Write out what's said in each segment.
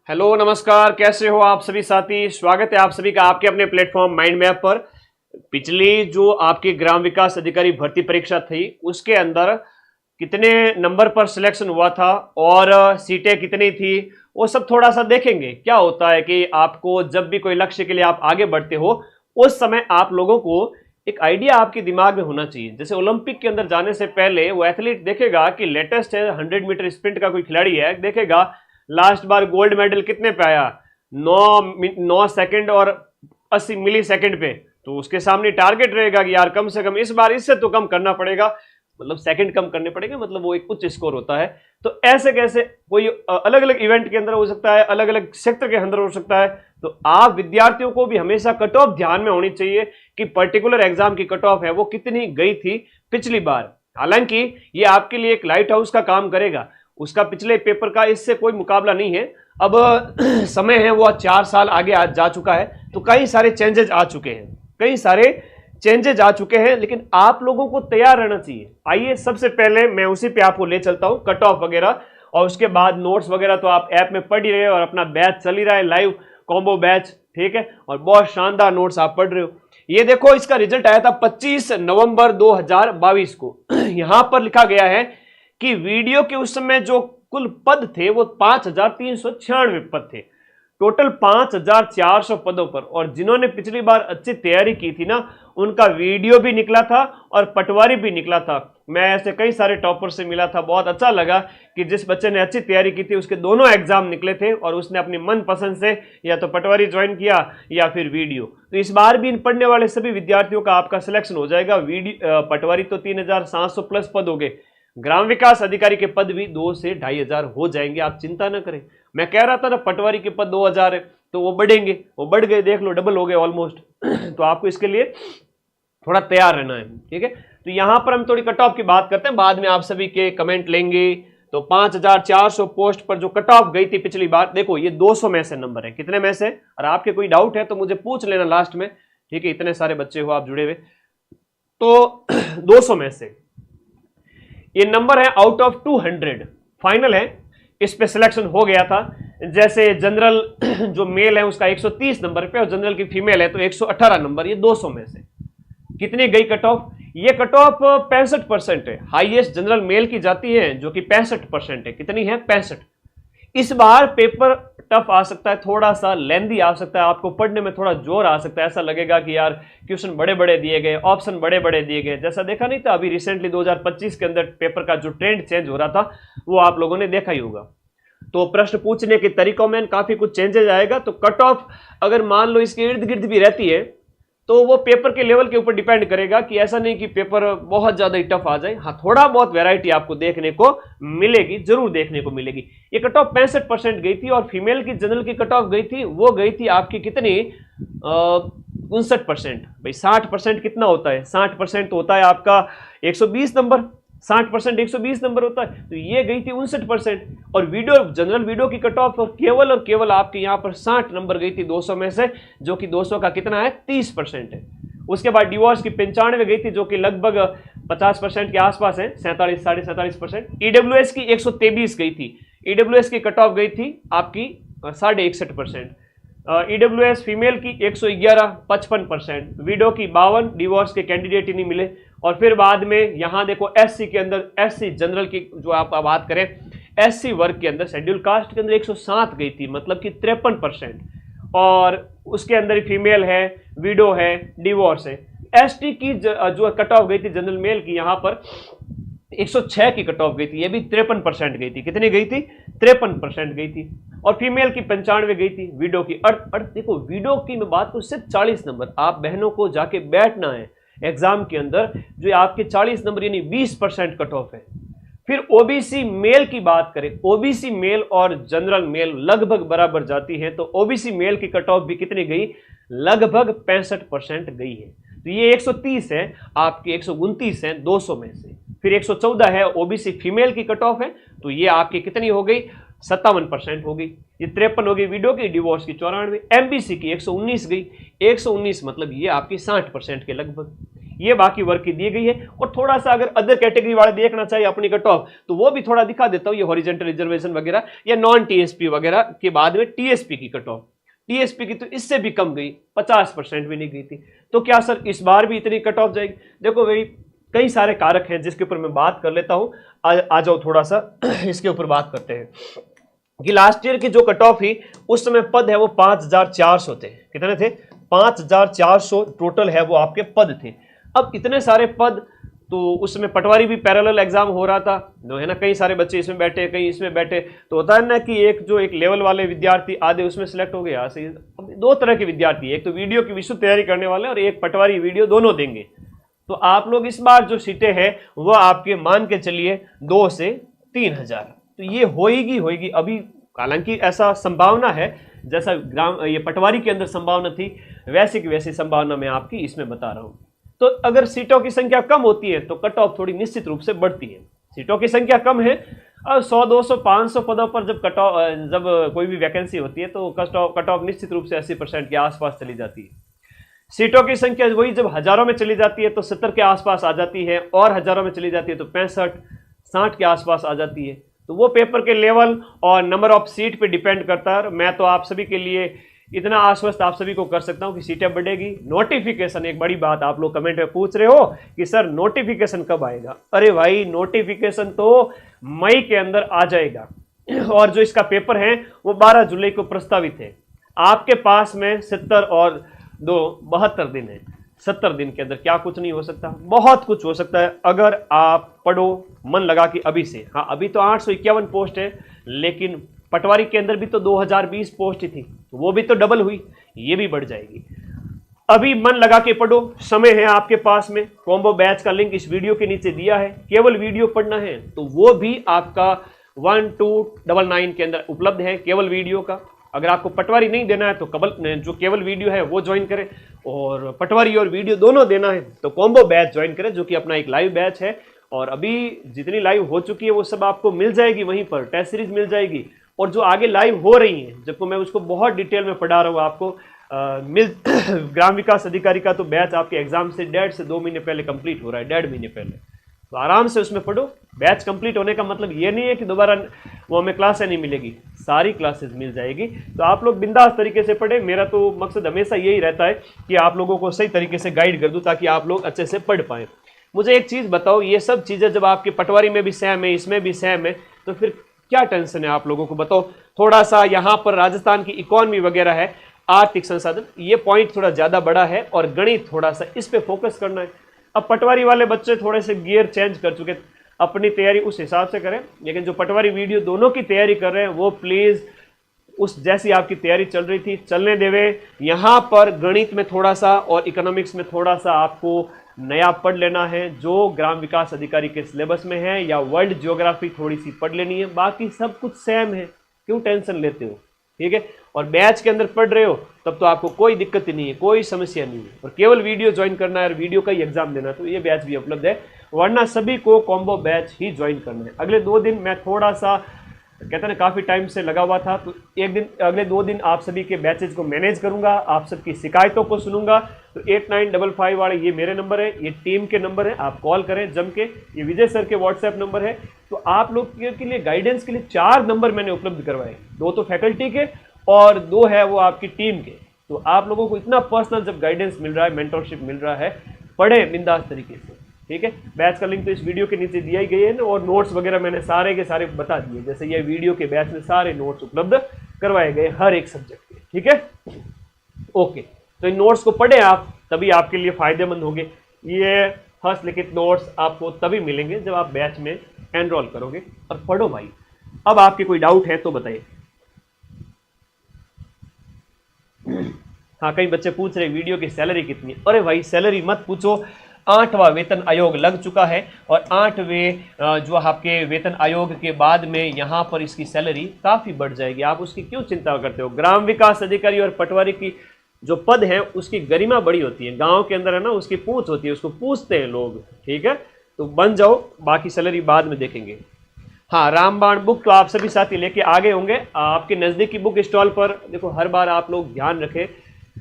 Hello नमस्कार, कैसे हो आप सभी साथी। स्वागत है आप सभी का आपके अपने प्लेटफॉर्म माइंड मैप पर। पिछली जो आपकी ग्राम विकास अधिकारी भर्ती परीक्षा थी उसके अंदर कितने नंबर पर सिलेक्शन हुआ था और सीटें कितनी थी वो सब थोड़ा सा देखेंगे। क्या होता है कि आपको जब भी कोई लक्ष्य के लिए आप आगे बढ़ते हो उस समय आप लोगों को एक आइडिया आपके दिमाग में होना चाहिए। जैसे ओलंपिक के अंदर जाने से पहले वो एथलीट देखेगा कि लेटेस्ट है 100 मीटर स्प्रिंट का कोई खिलाड़ी है, देखेगा लास्ट बार गोल्ड मेडल कितने पे आया, 9 सेकंड और 80 मिली सेकंड पे। तो उसके सामने टारगेट रहेगा कि यार कम से कम इस बार इससे तो कम करना पड़ेगा, मतलब सेकंड कम करने पड़ेंगे, मतलब वो एक उच्च स्कोर होता है। तो ऐसे कैसे कोई अलग अलग इवेंट के अंदर हो सकता है, अलग अलग सेक्टर के अंदर हो सकता है। तो आप विद्यार्थियों को भी हमेशा कट ऑफ ध्यान में होनी चाहिए कि पर्टिकुलर एग्जाम की कट ऑफ है वो कितनी गई थी पिछली बार। हालांकि ये आपके लिए एक लाइट हाउस का काम करेगा, उसका पिछले पेपर का इससे कोई मुकाबला नहीं है। अब समय है वो 4 साल आगे जा चुका है, तो कई सारे चेंजेस आ चुके हैं, कई सारे चेंजेस आ चुके हैं, लेकिन आप लोगों को तैयार रहना चाहिए। आइए सबसे पहले मैं उसी पे आपको ले चलता हूं, कट ऑफ वगैरह, और उसके बाद नोट्स वगैरह तो आप ऐप में पढ़ ही रहे हो और अपना बैच चल ही रहा है, लाइव कॉम्बो बैच, ठीक है, और बहुत शानदार नोट्स आप पढ़ रहे हो। ये देखो इसका रिजल्ट आया था 25 नवंबर 2022 को। यहां पर लिखा गया है कि वीडियो के उस समय जो कुल पद थे वो 5396 पद थे, टोटल 5400 पदों पर। और जिन्होंने पिछली बार अच्छी तैयारी की थी ना, उनका वीडियो भी निकला था और पटवारी भी निकला था। मैं ऐसे कई सारे टॉपर से मिला था, बहुत अच्छा लगा कि जिस बच्चे ने अच्छी तैयारी की थी उसके दोनों एग्जाम निकले थे और उसने अपनी मन पसंद से या तो पटवारी ज्वाइन किया या फिर वीडियो। तो इस बार भी इन पढ़ने वाले सभी विद्यार्थियों का आपका सिलेक्शन हो जाएगा। वीडियो पटवारी तो 3700 प्लस पद हो गए, ग्राम विकास अधिकारी के पद भी 2 से 2500 हो जाएंगे, आप चिंता न करें। मैं कह रहा था ना पटवारी के पद 2000 है, तो वो बढ़ेंगे, वो बढ़ गए, देख लो डबल हो गए ऑलमोस्ट। तो आपको इसके लिए थोड़ा तैयार रहना है, ठीक है। तो यहां पर हम थोड़ी कट ऑफ की बात करते हैं, बाद में आप सभी के कमेंट लेंगे। तो 5400 पोस्ट पर जो कट ऑफ गई थी पिछली बार, देखो ये 200 में से नंबर है, कितने में से। और आपके कोई डाउट है तो मुझे पूछ लेना लास्ट में, ठीक है, इतने सारे बच्चे हो आप जुड़े हुए। तो 200 में से ये नंबर है आउट ऑफ 200, फाइनल है, इस पे सिलेक्शन हो गया था। जैसे जनरल जो मेल है उसका 130 नंबर पे और जनरल की फीमेल है तो 118 नंबर। ये 200 में से कितनी गई कट ऑफ? ये कट ऑफ 65% है। हाईएस्ट जनरल मेल की जाती है जो कि 65% है। कितनी है? 65। इस बार पेपर टफ आ सकता है, थोड़ा सा लेंदी आ सकता है, आपको पढ़ने में थोड़ा जोर आ सकता है। ऐसा लगेगा कि यार क्वेश्चन बड़े बड़े दिए गए, ऑप्शन बड़े बड़े दिए गए, जैसा देखा नहीं था अभी रिसेंटली 2025 के अंदर पेपर का जो ट्रेंड चेंज हो रहा था वो आप लोगों ने देखा ही होगा। तो प्रश्न पूछने के तरीकों में काफी कुछ चेंजेस आएगा। तो कट ऑफ अगर मान लो इसके इर्द गिर्द भी रहती है तो वो पेपर के लेवल के ऊपर डिपेंड करेगा, कि ऐसा नहीं कि पेपर बहुत ज्यादा ही टफ आ जाए। हाँ, थोड़ा बहुत वैरायटी आपको देखने को मिलेगी, जरूर देखने को मिलेगी। ये कट ऑफ 65% गई थी और फीमेल की जनरल की कट ऑफ गई थी, वो गई थी आपकी कितनी? 59%। भाई 60% कितना होता है? 60% तो होता है आपका 120 नंबर, 60% 120 नंबर होता है। तो ये गई थी 59%। और वीडियो जनरल वीडियो की कट ऑफ और केवल आपके यहाँ पर 60 नंबर गई थी 200 में से, जो कि 200 का कितना है? 30% है। उसके बाद डिवोर्स की 95 गई थी जो कि लगभग 50% के आसपास है, 47 साढ़े 47%। ईडब्ल्यूएस की 123 गई थी, ईडब्ल्यूएस की कट ऑफ गई थी आपकी 61.5%। ईडब्ल्यूएस फीमेल की 111 55%, वीडो की 52, डिवोर्स के कैंडिडेट ही नहीं मिले। और फिर बाद में यहां देखो एससी के अंदर, एससी जनरल की जो आप बात करें, एससी वर्ग के अंदर शेड्यूल कास्ट के अंदर 107 गई थी, मतलब कि 53%। और उसके अंदर फीमेल है, विडो है, डिवोर्स है। एसटी की जो कट ऑफ गई थी जनरल मेल की, यहां पर 106 की कट ऑफ गई थी, ये भी 53% गई थी। कितनी गई थी? 53% गई थी। और फीमेल की 95 गई थी, विडो की देखो विडो की मैं बात करूं सिर्फ 40 नंबर। आप बहनों को जाके बैठना है एग्जाम के अंदर, जो आपके 40 नंबर यानी 20% कट ऑफ है। फिर ओबीसी मेल की बात करें, ओबीसी मेल और जनरल मेल लगभग बराबर जाती है, तो ओबीसी मेल की कट ऑफ भी कितनी गई? लगभग 65% गई है। तो ये 130 है, आपके 129 है 200 में से। फिर 114 है ओबीसी फीमेल की कट ऑफ है, तो ये आपकी कितनी हो गई? 57% हो गई। ये 53 हो गई विडो की, डिवोर्स की 94, एमबीसी की 119 गई, 119 मतलब ये आपकी 60% के लगभग। ये बाकी वर्ग की दी गई है। और थोड़ा सा अगर अदर कैटेगरी वाले देखना चाहिए अपनी कट ऑफ, तो वो भी थोड़ा दिखा देता हूं, ये हॉरिजॉन्टल रिजर्वेशन वगैरह या नॉन टीएसपी वगैरह के बाद में टीएसपी की कट ऑफ। टीएसपी की तो इससे भी कम गई, 50% भी नहीं गई थी। तो क्या सर इस बार भी इतनी कट ऑफ जाएगी? देखो भाई कई सारे कारक हैं जिसके ऊपर मैं बात कर लेता हूं। आ जाओ थोड़ा सा इसके ऊपर बात करते हैं कि लास्ट ईयर की जो कट ऑफ थी उस समय पद है वो 5400 थे। कितने थे? 5400 टोटल है वो आपके पद थे। अब इतने सारे पद, तो उसमें पटवारी भी पैरेलल एग्जाम हो रहा था, जो है ना, कई सारे बच्चे इसमें बैठे कई इसमें बैठे, तो होता है ना कि एक लेवल वाले विद्यार्थी आधे उसमें सिलेक्ट हो गए। यहाँ से दो तरह के विद्यार्थी, एक तो वीडियो की विशुद्ध तैयारी करने वाले और एक पटवारी वीडियो दोनों देंगे। तो आप लोग इस बार जो सीटें हैं वह आपके मान के चलिए 2 से 3,000, तो ये होएगी। अभी हालांकि ऐसा संभावना है जैसा ये पटवारी के अंदर संभावना थी वैसी की वैसी संभावना मैं आपकी इसमें बता रहा हूं। तो अगर सीटों की संख्या कम होती है तो कट ऑफ थोड़ी निश्चित रूप से बढ़ती है। सीटों की संख्या कम है, अब 100, 200, 500 पदों पर जब कोई भी वैकेंसी होती है तो कट ऑफ निश्चित रूप से 80% के आसपास चली जाती है। सीटों की संख्या वही जब हजारों में चली जाती है तो 70 के आसपास आ जाती है, और हजारों में चली जाती है तो 65, 60 के आसपास आ जाती है। तो वो पेपर के लेवल और नंबर ऑफ सीट पे डिपेंड करता है। मैं तो आप सभी के लिए इतना आश्वस्त आप सभी को कर सकता हूं कि सीटें बढ़ेगी। नोटिफिकेशन, एक बड़ी बात आप लोग कमेंट में पूछ रहे हो कि सर नोटिफिकेशन कब आएगा? अरे भाई नोटिफिकेशन तो मई के अंदर आ जाएगा, और जो इसका पेपर है वो 12 जुलाई को प्रस्तावित है। आपके पास में 70 और 2 72 दिन है। 70 दिन के अंदर क्या कुछ नहीं हो सकता? बहुत कुछ हो सकता है अगर आप पढ़ो मन लगा कि अभी से। हाँ, अभी तो 851 पोस्ट है, लेकिन पटवारी के अंदर भी तो 2020 पोस्ट थी, तो वो भी तो डबल हुई, ये भी बढ़ जाएगी। अभी मन लगा के पढ़ो, समय है आपके पास में। कॉम्बो बैच का लिंक इस वीडियो के नीचे दिया है, केवल वीडियो पढ़ना है तो वो भी आपका 1299 के अंदर उपलब्ध है, केवल वीडियो का। अगर आपको पटवारी नहीं देना है तो जो केवल वीडियो है वो ज्वाइन करें, और पटवारी और वीडियो दोनों देना है तो कॉम्बो बैच ज्वाइन करें, जो कि अपना एक लाइव बैच है। और अभी जितनी लाइव हो चुकी है वो सब आपको मिल जाएगी वहीं पर, टेस्ट सीरीज मिल जाएगी, और जो आगे लाइव हो रही है जबको मैं उसको बहुत डिटेल में पढ़ा रहा हूँ आपको। ग्राम विकास अधिकारी का तो बैच आपके एग्जाम से 1.5 से 2 महीने पहले कंप्लीट हो रहा है, 1.5 महीने पहले, तो आराम से उसमें पढ़ो। बैच कंप्लीट होने का मतलब ये नहीं है कि दोबारा वो हमें क्लासें नहीं मिलेगी, सारी क्लासेस मिल जाएगी। तो आप लोग बिंदास तरीके से पढ़े। मेरा तो मकसद हमेशा यही रहता है कि आप लोगों को सही तरीके से गाइड कर दूं ताकि आप लोग अच्छे से पढ़ पाएं। मुझे एक चीज़ बताओ, ये सब चीज़ें जब आपके पटवारी में भी सेम है, इसमें भी सेम है, तो फिर क्या टेंशन है आप लोगों को? बताओ। थोड़ा सा यहाँ पर राजस्थान की इकोनॉमी वगैरह है, आर्थिक संसाधन, ये पॉइंट थोड़ा ज़्यादा बड़ा है, और गणित थोड़ा सा इस पर फोकस करना है। अब पटवारी वाले बच्चे थोड़े से गियर चेंज कर चुके, अपनी तैयारी उस हिसाब से करें, लेकिन जो पटवारी वीडियो दोनों की तैयारी कर रहे हैं वो प्लीज़ उस जैसी आपकी तैयारी चल रही थी चलने देवे। यहाँ पर गणित में थोड़ा सा और इकोनॉमिक्स में थोड़ा सा आपको नया पढ़ लेना है, जो ग्राम विकास अधिकारी के सिलेबस में है, या वर्ल्ड ज्योग्राफी थोड़ी सी पढ़ लेनी है, बाकी सब कुछ सेम है, क्यों टेंशन लेते हो? ठीक है। और बैच के अंदर पढ़ रहे हो तब तो आपको कोई दिक्कत ही नहीं है, कोई समस्या नहीं है, और केवल वीडियो ज्वाइन करना है और वीडियो का ही एग्जाम देना है, तो ये बैच भी उपलब्ध है। वरना सभी को कॉम्बो बैच ही ज्वाइन करना है। अगले 2 दिन मैं थोड़ा सा कहते हैं काफ़ी टाइम से लगा हुआ था, तो अगले 2 दिन आप सभी के बैचेज को मैनेज करूंगा, आप सबकी शिकायतों को सुनूंगा। तो 8955 वाले ये मेरे नंबर है, ये टीम के नंबर है, आप कॉल करें जम के। ये विजय सर के व्हाट्सएप नंबर है। तो आप लोग के लिए गाइडेंस के लिए 4 नंबर मैंने उपलब्ध करवाए, 2 तो फैकल्टी के और 2 है वो आपकी टीम के। तो आप लोगों को इतना पर्सनल जब गाइडेंस मिल रहा है, मेंटरशिप मिल रहा है, पढ़े बिंदास तरीके से। ठीक है। बैच का लिंक तो इस वीडियो के नीचे दिया ही गई है ना, और नोट्स वगैरह मैंने सारे के सारे बता दिए, जैसे ये वीडियो के बैच में सारे नोट्स उपलब्ध करवाए गए हर एक सब्जेक्ट के। ठीक है, ओके। तो इन नोट्स को पढ़े आप, तभी आपके लिए फायदेमंद होंगे। ये हस्तलिखित नोट्स आपको तभी मिलेंगे जब आप बैच में एनरोल करोगे। और पढ़ो भाई। अब आपके कोई डाउट है तो बताइए। हाँ, कई बच्चे पूछ रहे वीडियो की सैलरी कितनी है। अरे भाई सैलरी मत पूछो, 8वां वेतन आयोग लग चुका है, और 8वें जो आपके वेतन आयोग के बाद में यहाँ पर इसकी सैलरी काफ़ी बढ़ जाएगी। आप उसकी क्यों चिंता करते हो? ग्राम विकास अधिकारी और पटवारी की जो पद है उसकी गरिमा बड़ी होती है, गांव के अंदर है ना, उसकी पूछ होती है, उसको पूछते हैं लोग। ठीक है, तो बन जाओ, बाकी सैलरी बाद में देखेंगे। हाँ, रामबाण बुक तो आप सभी साथी लेके आगे होंगे आपके नज़दीकी बुक स्टॉल पर। देखो हर बार आप लोग ध्यान रखें,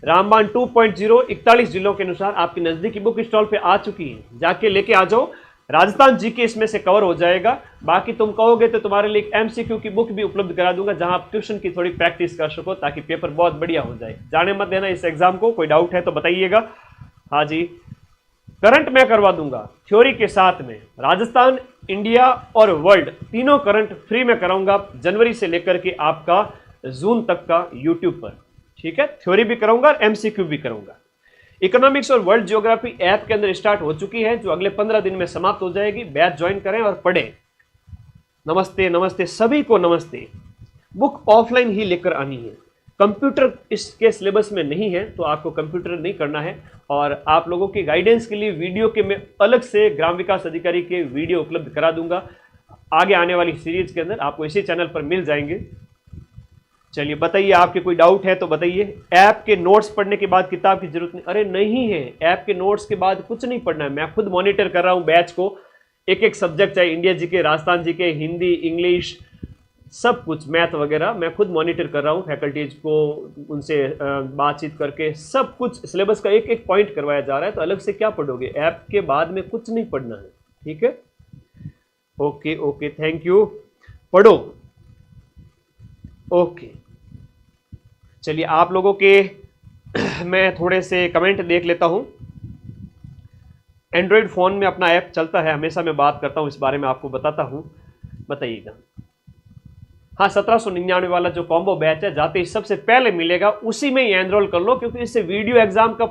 रामबाण 2.0 41 जिलों के अनुसार आपकी नजदीकी बुक स्टॉल पे आ चुकी है, जाके लेके आ जाओ। राजस्थान जीके इसमें से कवर हो जाएगा। बाकी तुम कहोगे तो तुम्हारे लिए एक एमसीक्यू की बुक भी उपलब्ध करा दूंगा, जहां आप ट्यूशन की थोड़ी प्रैक्टिस कर सको, ताकि पेपर बहुत बढ़िया हो जाए। जाने मत देना इस एग्जाम को। कोई डाउट है तो बताइएगा। हाँ जी, करंट मैं करवा दूंगा थ्योरी के साथ में। राजस्थान, इंडिया और वर्ल्ड तीनों करंट फ्री में कराऊंगा, जनवरी से लेकर के आपका जून तक का यूट्यूब पर। ठीक है, थ्योरी भी कराऊंगा और एमसीक्यू भी कराऊंगा। इकोनॉमिक्स और वर्ल्ड ज्योग्राफी ऐप के अंदर स्टार्ट हो चुकी है, जो अगले 15 दिन में समाप्त हो जाएगी। बैच ज्वाइन करें और पढ़ें। नमस्ते नमस्ते सभी को नमस्ते। बुक ऑफलाइन ही लेकर आनी है। कंप्यूटर इसके सिलेबस में नहीं है, तो आपको कंप्यूटर नहीं करना है। और आप लोगों की गाइडेंस के लिए वीडियो के मैं अलग से ग्राम विकास अधिकारी के वीडियो उपलब्ध करा दूंगा। आगे आने वाली सीरीज के अंदर आपको इसी चैनल पर मिल जाएंगे। चलिए बताइए, आपके कोई डाउट है तो बताइए। ऐप के नोट्स पढ़ने के बाद किताब की जरूरत नहीं? अरे नहीं है, ऐप के नोट्स के बाद कुछ नहीं पढ़ना है। मैं खुद मॉनिटर कर रहा हूं बैच को, एक एक सब्जेक्ट, चाहे India GK, Rajasthan GK, Hindi, English, सब कुछ, मैथ वगैरह मैं खुद मॉनिटर कर रहा हूँ। फैकल्टीज को उनसे बातचीत करके सब कुछ सिलेबस का एक एक पॉइंट करवाया जा रहा है। तो अलग से क्या पढ़ोगे? ऐप के बाद में कुछ नहीं पढ़ना है। ठीक है, ओके ओके, थैंक यू। पढ़ो। ओके, चलिए आप लोगों के मैं थोड़े से कमेंट देख लेता हूं। एंड्रॉयड फोन में अपना ऐप चलता है, हमेशा मैं बात करता हूं इस बारे में, आपको बताता हूं, बताइएगा। हाँ, 1799 वाला जो कॉम्बो बैच है, जाते ही सबसे पहले मिलेगा, उसी में ही एनरोल कर लो, क्योंकि इससे वीडियो एग्जाम का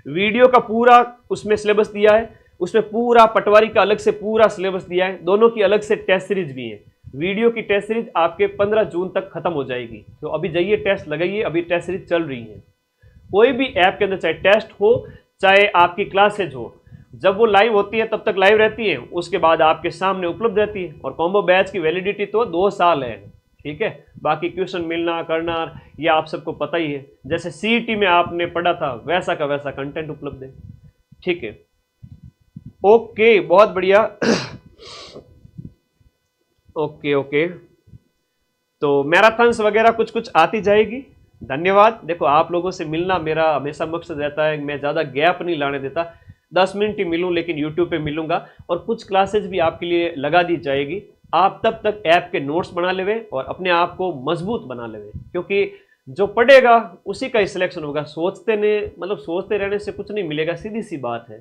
वीडियो का पूरा उसमें सिलेबस दिया है। उसमें पूरा पटवारी का अलग से पूरा सिलेबस दिया है। दोनों की अलग से टेस्ट सीरीज भी है। वीडियो की टेस्ट सीरीज आपके 15 जून तक खत्म हो जाएगी। तो अभी जाइए टेस्ट लगाइए, अभी टेस्ट सीरीज चल रही है। कोई भी ऐप के अंदर, चाहे टेस्ट हो चाहे आपकी क्लासेज हो, जब वो लाइव होती है तब तक लाइव रहती है, उसके बाद आपके सामने उपलब्ध रहती है। और कॉम्बो बैच की वैलिडिटी तो 2 साल है। ठीक है, बाकी क्वेश्चन मिलना करना ये आप सबको पता ही है। जैसे सीईटी में आपने पढ़ा था, वैसा का वैसा कंटेंट उपलब्ध है। ठीक है, ओके, बहुत बढ़िया। ओके ओके, तो मैराथन्स वगैरह कुछ कुछ आती जाएगी। धन्यवाद। देखो, आप लोगों से मिलना मेरा हमेशा मकसद रहता है। मैं ज़्यादा गैप नहीं लाने देता, 10 मिनट ही मिलूं, लेकिन यूट्यूब पे मिलूंगा। और कुछ क्लासेज भी आपके लिए लगा दी जाएगी। आप तब तक ऐप के नोट्स बना लेवे और अपने आप को मजबूत बना लेवे, क्योंकि जो पढ़ेगा उसी का ही सिलेक्शन होगा। सोचते रहने से कुछ नहीं मिलेगा, सीधी सी बात है।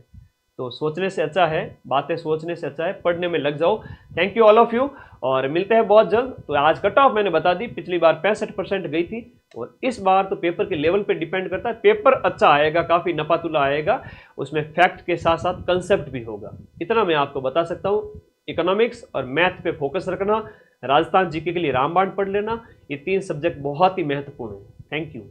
तो सोचने से अच्छा है, बातें सोचने से अच्छा है पढ़ने में लग जाओ। Thank you all of you, और मिलते हैं बहुत जल्द। तो आज कट ऑफ मैंने बता दी, पिछली बार 65% गई थी, और इस बार तो पेपर के लेवल पे डिपेंड करता है। पेपर अच्छा आएगा, काफ़ी नपातुला आएगा, उसमें फैक्ट के साथ साथ कंसेप्ट भी होगा। इतना मैं आपको बता सकता हूँ। इकोनॉमिक्स और मैथ पे फोकस रखना, राजस्थान जीके के लिए रामबाण पढ़ लेना, ये 3 सब्जेक्ट बहुत ही महत्वपूर्ण है। Thank you.